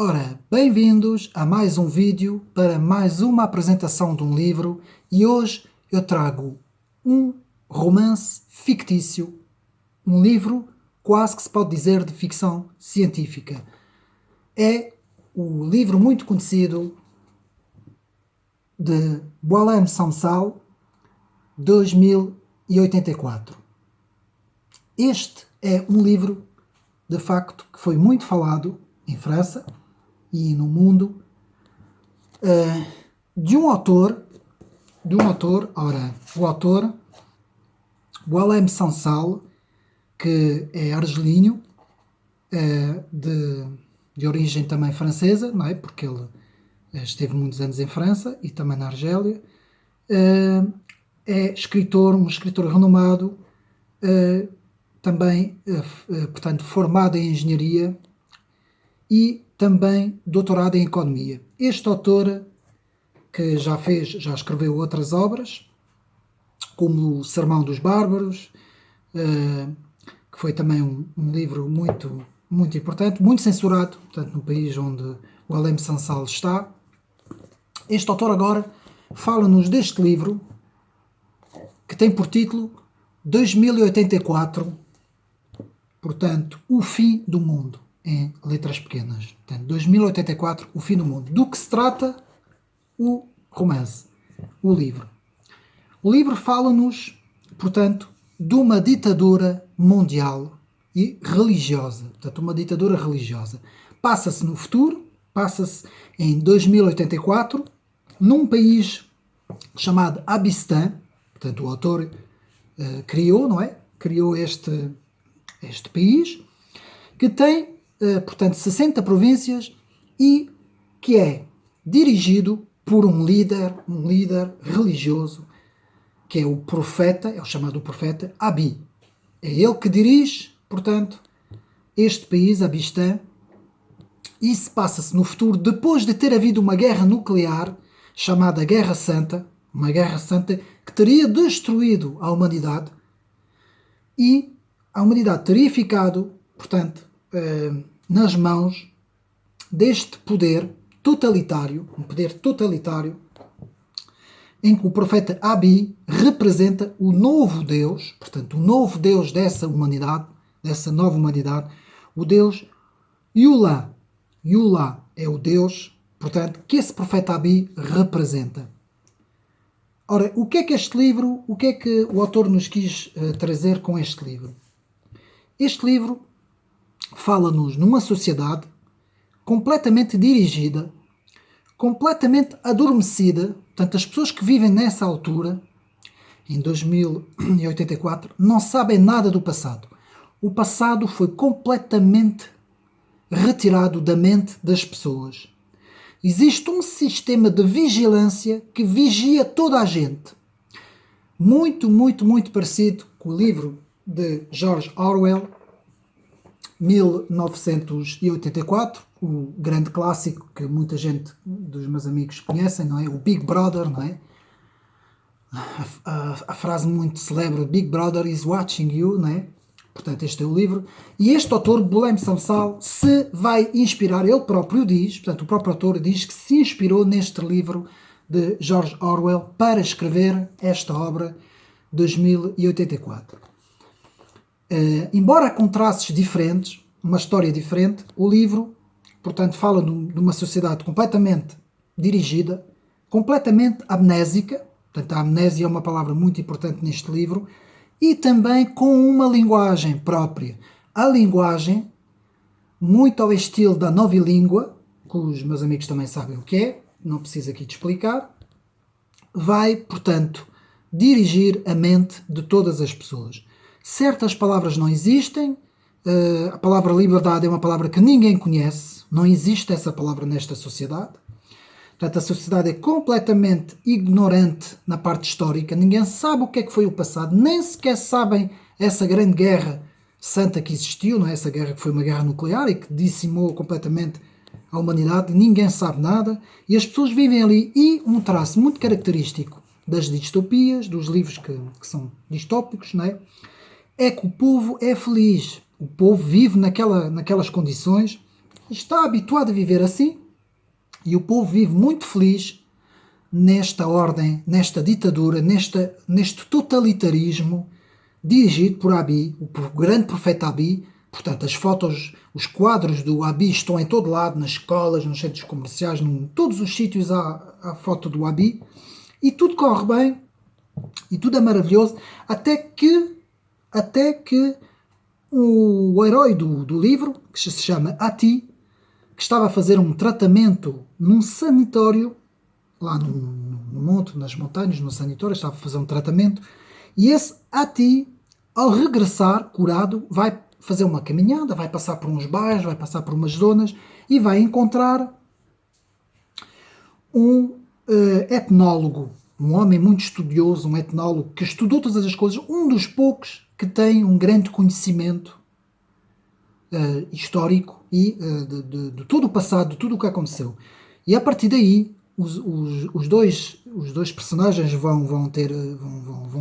Ora, bem-vindos a mais um vídeo para mais uma apresentação de um livro e hoje eu trago um romance fictício, um livro quase que se pode dizer de ficção científica. É o livro muito conhecido de Boualem Sansal, 2084. Este é um livro, de facto, que foi muito falado em França e no mundo, de um autor, ora, o autor, Boualem Sansal, que é argelino, de origem também francesa, não é? Porque ele esteve muitos anos em França e também na Argélia. É escritor, um escritor renomado, também, portanto, formado em engenharia e também doutorado em economia. Este autor, que já escreveu outras obras, como o Sermão dos Bárbaros, que foi também um livro muito importante, muito censurado, portanto, no país onde Boualem Sansal está. Este autor agora fala-nos deste livro, que tem por título 2084, portanto, o fim do mundo, em letras pequenas. Portanto, 2084, o fim do mundo. Do que se trata o romance, o livro? O livro fala-nos, portanto, de uma ditadura mundial e religiosa. Portanto, uma ditadura religiosa. Passa-se no futuro, passa-se em 2084, num país chamado Abistã. Portanto, o autor criou, não é? Criou este país, que tem, portanto, 60 províncias e que é dirigido por um líder religioso, que é o profeta, é o chamado profeta Abi. É ele que dirige, portanto, este país, Abistã, e se passa-se no futuro, depois de ter havido uma guerra nuclear, chamada Guerra Santa, uma guerra santa que teria destruído a humanidade, e a humanidade teria ficado, portanto, nas mãos deste poder totalitário, um poder totalitário, em que o profeta Abi representa o novo Deus, portanto, o novo Deus dessa humanidade, dessa nova humanidade, o Deus Yulá. Yulá é o Deus, portanto, que esse profeta Abi representa. Ora, o que é que este livro, o que é que o autor nos quis trazer com este livro? Este livro fala-nos numa sociedade completamente dirigida, completamente adormecida. Portanto, as pessoas que vivem nessa altura, em 2084, não sabem nada do passado. O passado foi completamente retirado da mente das pessoas. Existe um sistema de vigilância que vigia toda a gente. Muito parecido com o livro de George Orwell, 1984, o grande clássico que muita gente dos meus amigos conhecem, não é? O Big Brother, não é? A frase muito célebre, Big Brother is watching you, não é? Portanto, este é o livro. E este autor, Boualem Sansal, se vai inspirar, ele próprio diz, portanto, o próprio autor diz que se inspirou neste livro de George Orwell para escrever esta obra, 2084. Embora com traços diferentes, uma história diferente, o livro, portanto, fala de uma sociedade completamente dirigida, completamente amnésica, portanto, a amnésia é uma palavra muito importante neste livro, e também com uma linguagem própria. A linguagem, muito ao estilo da novilíngua, que os meus amigos também sabem o que é, não preciso aqui de explicar, vai, portanto, dirigir a mente de todas as pessoas. Certas palavras não existem, a palavra liberdade é uma palavra que ninguém conhece, não existe essa palavra nesta sociedade. Portanto, a sociedade é completamente ignorante na parte histórica, ninguém sabe o que é que foi o passado, nem sequer sabem essa grande guerra santa que existiu, não é? Essa guerra que foi uma guerra nuclear e que dizimou completamente a humanidade, ninguém sabe nada, e as pessoas vivem ali. E um traço muito característico das distopias, dos livros que são distópicos, não é? É que o povo é feliz, o povo vive naquelas condições e está habituado a viver assim, e o povo vive muito feliz nesta ordem, nesta ditadura, neste totalitarismo dirigido por Abiy, o grande profeta Abiy. Portanto, as fotos, os quadros do Abiy estão em todo lado, nas escolas, nos centros comerciais, em todos os sítios há a foto do Abiy, e tudo corre bem, e tudo é maravilhoso, até que o herói do livro, que se chama Ati, que estava a fazer um tratamento num sanatório, lá no monte, nas montanhas, no sanatório, estava a fazer um tratamento, e esse Ati, ao regressar, curado, vai fazer uma caminhada, vai passar por uns bairros, vai passar por umas zonas, e vai encontrar um etnólogo, um homem muito estudioso, um etnólogo que estudou todas as coisas, um dos poucos que tem um grande conhecimento histórico e de todo o passado, de tudo o que aconteceu. E a partir daí, os dois personagens vão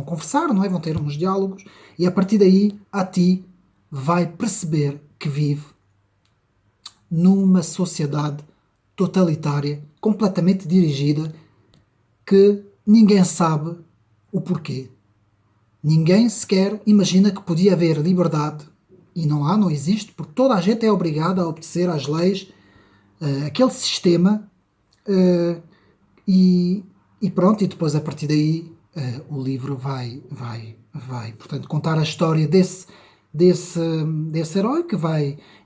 conversar, não é? Vão ter uns diálogos, e a partir daí, Ati vai perceber que vive numa sociedade totalitária, completamente dirigida, que ninguém sabe o porquê. Ninguém sequer imagina que podia haver liberdade, e não existe, porque toda a gente é obrigada a obedecer às leis, aquele sistema, e pronto, e depois a partir daí o livro vai, portanto, contar a história desse herói, que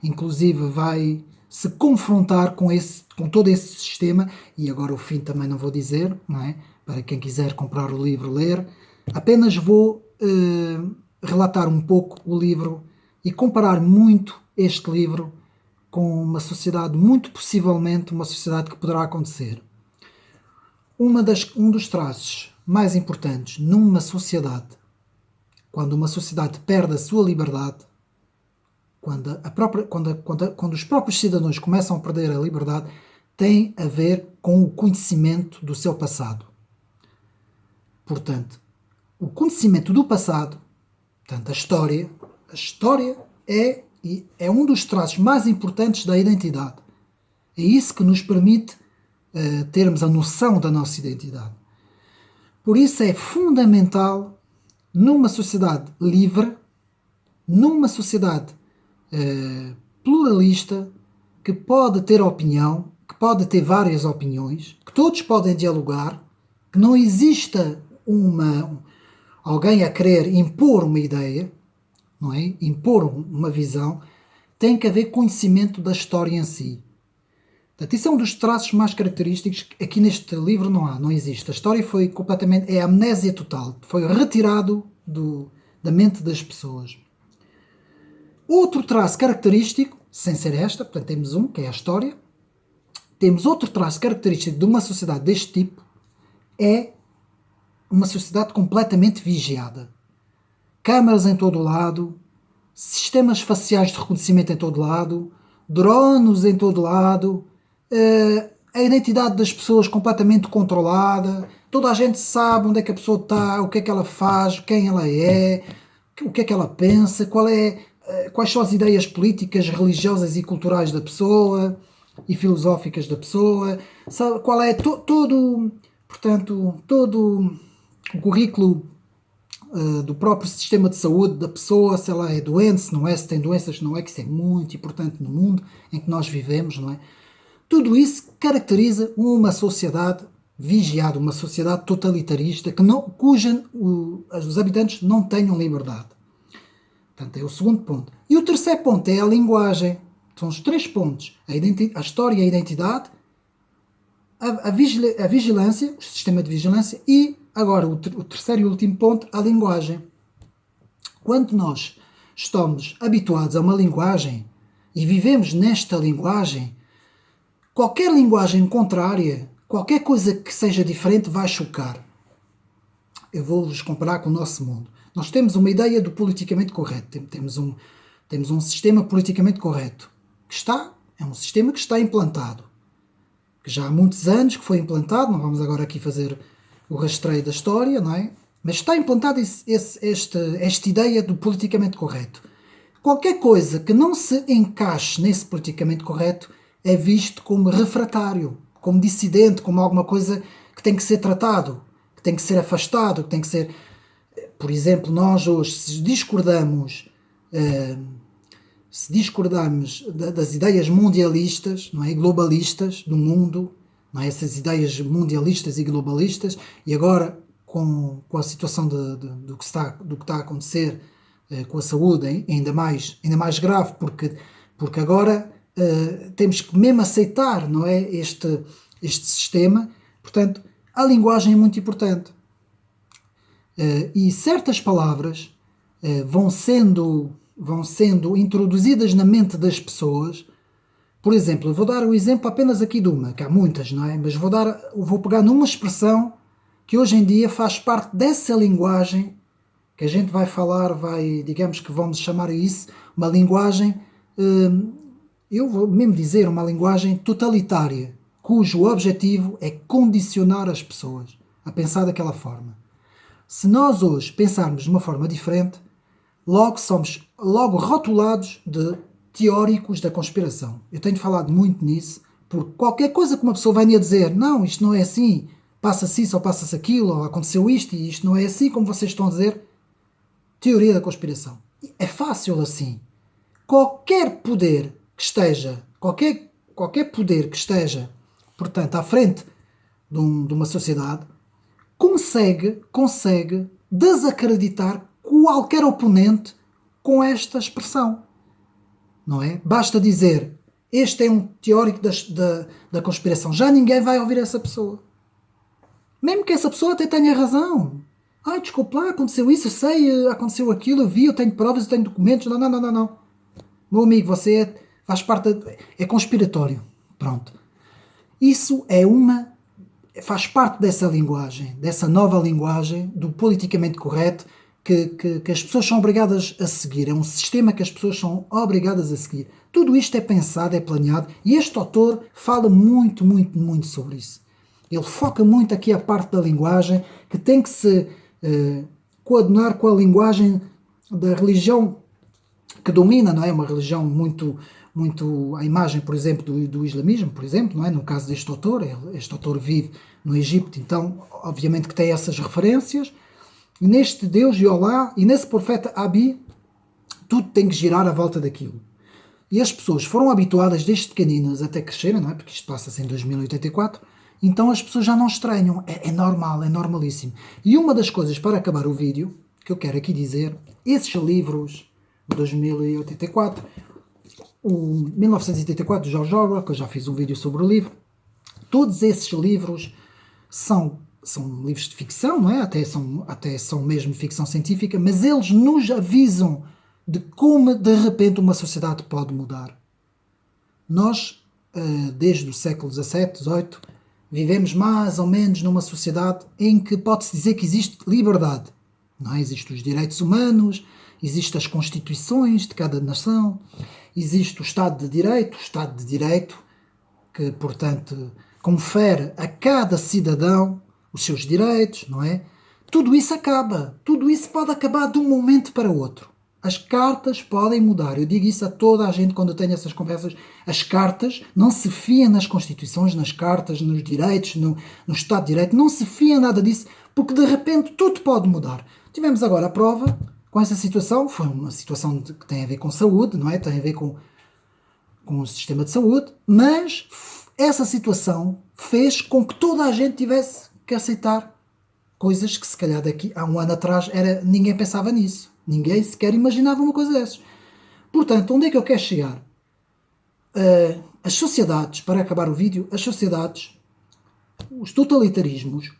inclusive vai se confrontar com todo esse sistema. E agora o fim também não vou dizer, não é? Para quem quiser comprar o livro, ler. Apenas vou relatar um pouco o livro e comparar muito este livro com uma sociedade, muito possivelmente uma sociedade que poderá acontecer. Um dos traços mais importantes numa sociedade, quando uma sociedade perde a sua liberdade, quando os próprios cidadãos começam a perder a liberdade, tem a ver com o conhecimento do seu passado. Portanto, o conhecimento do passado, portanto, a história é um dos traços mais importantes da identidade. É isso que nos permite termos a noção da nossa identidade. Por isso é fundamental, numa sociedade livre, numa sociedade pluralista, que pode ter opinião, que pode ter várias opiniões, que todos podem dialogar, que não exista alguém a querer impor uma ideia, não é? Impor uma visão. Tem que haver conhecimento da história em si. Portanto, isso é um dos traços mais característicos que aqui neste livro não existe. A história foi completamente, amnésia total, foi retirado da mente das pessoas. Outro traço característico, sem ser esta, portanto temos que é a história, temos outro traço característico de uma sociedade deste tipo, é uma sociedade completamente vigiada. Câmaras em todo o lado, sistemas faciais de reconhecimento em todo o lado, drones em todo o lado, a identidade das pessoas completamente controlada, toda a gente sabe onde é que a pessoa está, o que é que ela faz, quem ela é, o que é que ela pensa, quais são as ideias políticas, religiosas e culturais da pessoa e filosóficas da pessoa, sabe, qual é todo o currículo do próprio sistema de saúde da pessoa, se ela é doente, se não é, se tem doenças, não é, que isso é muito importante no mundo em que nós vivemos, não é? Tudo isso caracteriza uma sociedade vigiada, uma sociedade totalitarista, cuja os habitantes não tenham liberdade. Portanto, é o segundo ponto. E o terceiro ponto é a linguagem. São os três pontos. A história e a identidade, a vigilância, o sistema de vigilância, e agora o terceiro e último ponto, a linguagem. Quando nós estamos habituados a uma linguagem e vivemos nesta linguagem, qualquer linguagem contrária, qualquer coisa que seja diferente vai chocar. Eu vou-vos comparar com o nosso mundo. Nós temos uma ideia do politicamente correto. Temos um sistema politicamente correto. É um sistema que está implantado. Que já há muitos anos que foi implantado. Não vamos agora aqui fazer o rastreio da história, não é? Mas está implantada esta ideia do politicamente correto. Qualquer coisa que não se encaixe nesse politicamente correto é visto como refratário, como dissidente, como alguma coisa que tem que ser tratado, que tem que ser afastado, que tem que ser... Por exemplo, nós hoje, se discordamos das ideias mundialistas, não é, globalistas do mundo, não é, essas ideias mundialistas e globalistas, e agora com a situação do que está a acontecer com a saúde ainda mais grave, porque agora temos que mesmo aceitar, não é, este sistema. Portanto, a linguagem é muito importante. E certas palavras vão sendo introduzidas na mente das pessoas. Por exemplo, eu vou dar o exemplo apenas aqui de uma, que há muitas, não é? Mas vou pegar numa expressão que hoje em dia faz parte dessa linguagem que a gente vai falar, digamos que vamos chamar isso uma linguagem, eu vou mesmo dizer uma linguagem totalitária, cujo objetivo é condicionar as pessoas a pensar daquela forma. Se nós hoje pensarmos de uma forma diferente, logo somos rotulados de teóricos da conspiração. Eu tenho falado muito nisso, porque qualquer coisa que uma pessoa venha dizer, não, isto não é assim, passa-se isso ou passa-se aquilo, ou aconteceu isto e isto não é assim como vocês estão a dizer, teoria da conspiração. É fácil assim. Qualquer poder que esteja, portanto, à frente de uma sociedade, consegue desacreditar qualquer oponente com esta expressão. Não é? Basta dizer, este é um teórico da conspiração. Já ninguém vai ouvir essa pessoa. Mesmo que essa pessoa até tenha razão. Ai, desculpa lá, aconteceu isso, eu sei, aconteceu aquilo, eu vi, eu tenho provas, eu tenho documentos. Não. Meu amigo, você faz parte, é conspiratório. Pronto. Isso faz parte dessa linguagem, dessa nova linguagem do politicamente correto que as pessoas são obrigadas a seguir. É um sistema que as pessoas são obrigadas a seguir. Tudo isto é pensado, é planeado, e este autor fala muito sobre isso. Ele foca muito aqui a parte da linguagem que tem que se coadunar com a linguagem da religião que domina, não é? Uma religião muito a imagem, por exemplo, do islamismo, por exemplo, não é? No caso deste autor, este autor vive no Egito, então obviamente que tem essas referências, e neste Deus e Olá, e nesse profeta Abi, tudo tem que girar à volta daquilo. E as pessoas foram habituadas desde pequeninas até crescerem, não é? Porque isto passa-se em 2084, então as pessoas já não estranham, é normal, é normalíssimo. E uma das coisas, para acabar o vídeo, que eu quero aqui dizer, esses livros, 2084, o 1984 de George Orwell, que eu já fiz um vídeo sobre o livro, todos esses livros são livros de ficção, não é? Até são mesmo ficção científica, mas eles nos avisam de como de repente uma sociedade pode mudar. Nós, desde o século XVII, XVIII, vivemos mais ou menos numa sociedade em que pode-se dizer que existe liberdade. Não é? Existem os direitos humanos, existem as constituições de cada nação, existe o Estado de Direito, que, portanto, confere a cada cidadão os seus direitos, não é? Tudo isso pode acabar de um momento para o outro. As cartas podem mudar. Eu digo isso a toda a gente quando eu tenho essas conversas. As cartas, não se fiem nas constituições, nas cartas, nos direitos, no Estado de Direito. Não se fiem nada disso, porque de repente tudo pode mudar. Tivemos agora a prova com essa situação. Foi uma situação que tem a ver com saúde, não é? Tem a ver com o sistema de saúde. Mas essa situação fez com que toda a gente tivesse que aceitar coisas que se calhar daqui há um ano atrás ninguém pensava nisso. Ninguém sequer imaginava uma coisa dessas. Portanto, onde é que eu quero chegar? As sociedades, para acabar o vídeo, os totalitarismos,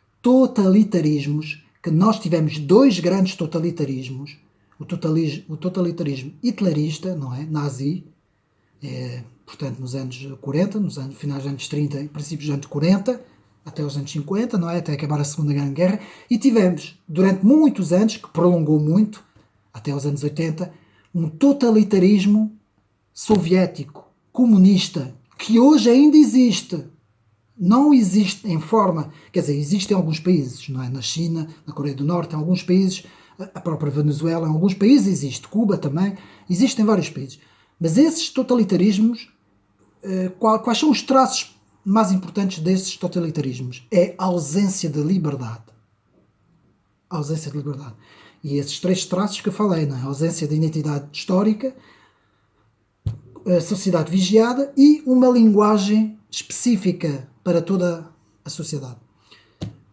que nós tivemos dois grandes totalitarismos, o totalitarismo hitlerista, não é? Nazi, portanto nos anos 40, finais dos anos 30 e princípios dos anos 40, até os anos 50, não é? Até acabar a Segunda Grande Guerra, e tivemos, durante muitos anos, que prolongou muito, até os anos 80, um totalitarismo soviético, comunista, que hoje ainda existe. Não existe em forma, quer dizer, existe em alguns países, não é? Na China, na Coreia do Norte, em alguns países a própria Venezuela, em alguns países existe, Cuba também, existem vários países. Mas esses totalitarismos, quais são os traços mais importantes desses totalitarismos? É a ausência de liberdade. A ausência de liberdade. E esses 3 traços que eu falei, a ausência de identidade histórica, a sociedade vigiada e uma linguagem específica para toda a sociedade.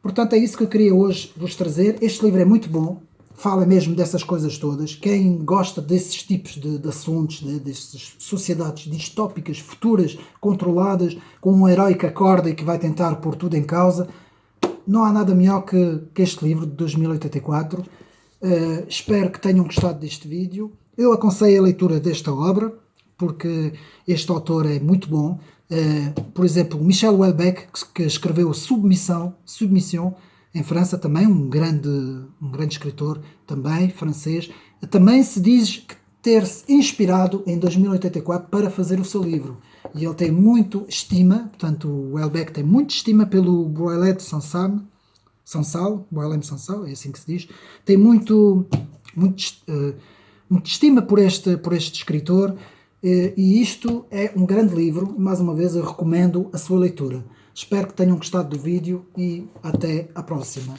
Portanto, é isso que eu queria hoje vos trazer. Este livro é muito bom, fala mesmo dessas coisas todas. Quem gosta desses tipos de assuntos, dessas sociedades distópicas, futuras, controladas, com um herói que acorda e que vai tentar pôr tudo em causa, não há nada melhor que este livro de 2084. Espero que tenham gostado deste vídeo. Eu aconselho a leitura desta obra, porque este autor é muito bom. Por exemplo, Michel Houellebecq, que escreveu Submission, em França também, um grande escritor também, francês, também se diz ter-se inspirado em 2084 para fazer o seu livro. E ele tem muito estima, portanto, o Houellebecq tem muita estima pelo Boilet de Sansal, é assim que se diz, tem muito estima por este escritor, e isto é um grande livro. Mais uma vez eu recomendo a sua leitura. Espero que tenham gostado do vídeo e até à próxima.